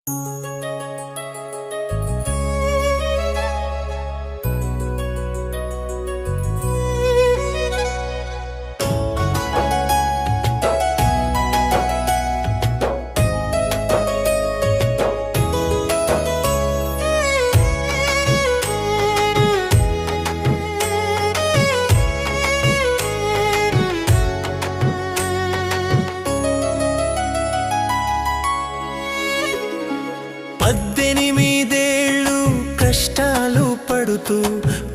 18 కష్టాలు పడుతూ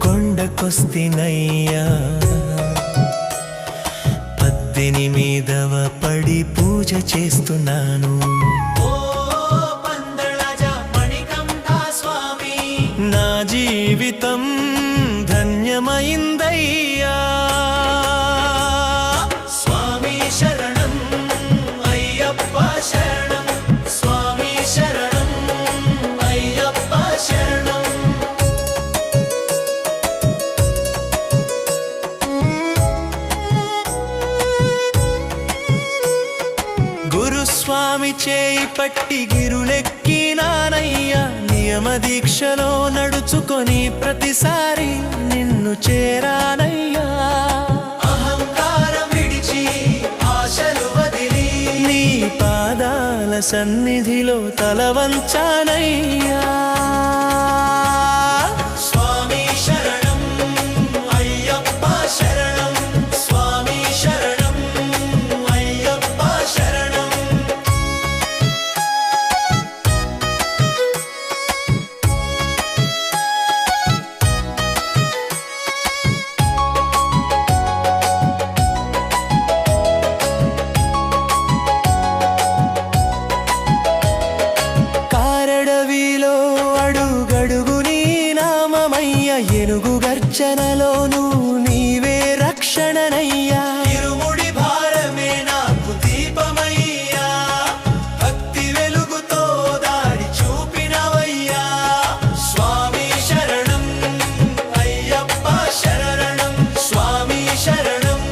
కొండకొస్తినయ్యా 18వ పడి పూజ చేస్తున్నాను. నా జీవితం ధన్యమైందయ్యా. స్వామి శరణం అయ్యప్ప శరణం, స్వామి శరణం అయ్యప్ప శరణం. గురుస్వామి చేయి పట్టి గిరులెక్కినానయ్యా. నియమ దీక్షలో నడుచుకొని ప్రతిసారి నిన్ను చేరానయ్యా. అహంకారం విడిచి ఆశలు వదిలి నీ పాదాల సన్నిధిలో తల వంచానయ్యా. స్వామి శరణం అయ్యప్ప శరణం, స్వామి శరణం అయ్యప్ప శరణం. కారడవిలో అడుగడుగు నీ నామమయ్య, ఏనుగు గర్జనలోను నీవే రక్షణనయ్యా. ఇరుముడి భారమే నాకు దీపమయ్యా, భక్తి వెలుగుతో దారి చూపినవయ్యా. స్వామి శరణం అయ్యప్ప శరణం, స్వామి శరణం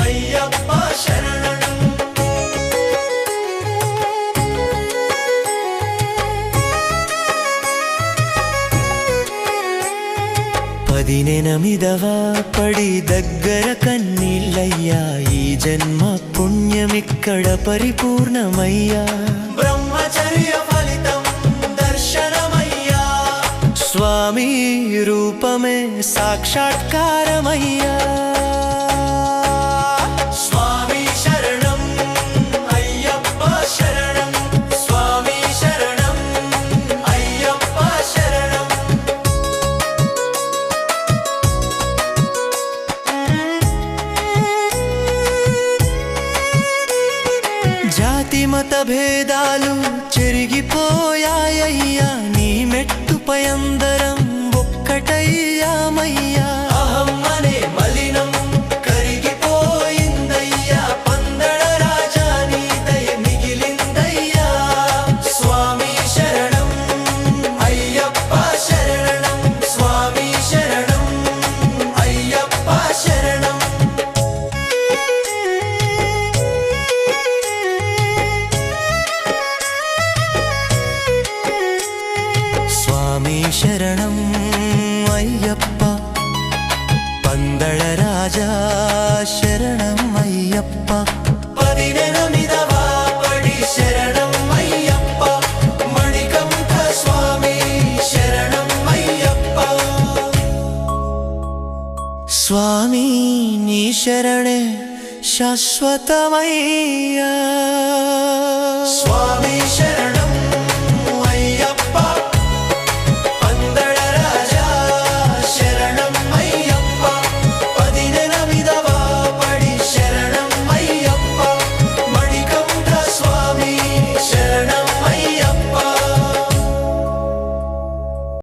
అయ్యప్ప శరణం. 18వ పడి దగ్గర కన్నీళ్ళయ్యా. ఈ జన్మ పుణ్యమిక్కడ పరిపూర్ణమయ్యా. బ్రహ్మచర్య ఫలితం దర్శనమయ్యా. స్వామి రూపమే సాక్షాత్కారమయ్యా. స్వామి శరణం అయ్యప్ప శరణం, స్వామి శరణం అయ్యప్ప శరణం. జాతి మత భేదాలు చెరిగిపోయాయ్యా. నీ మెట్టుపై అందరం ఒక్కటయ్యామయ్యా. అహం అనే మలినం కరిగిపోయిందయ్యా. పందడ రాజా నీ దయ మిగిలిందయ్యా. స్వామి శరణం అయ్యప్ప శరణం, స్వామి శరణం అయ్యప్ప శరణం. స్వామి శరణం అయ్యప్ప, పందళ రాజా శరణం అయ్యప్ప. 18వ పడి శరణం అయ్యప్ప, మణికంఠ స్వామి శరణం అయ్యప్ప. స్వామి నీ శరణే శాశ్వతమయ్యా. స్వామి శరణం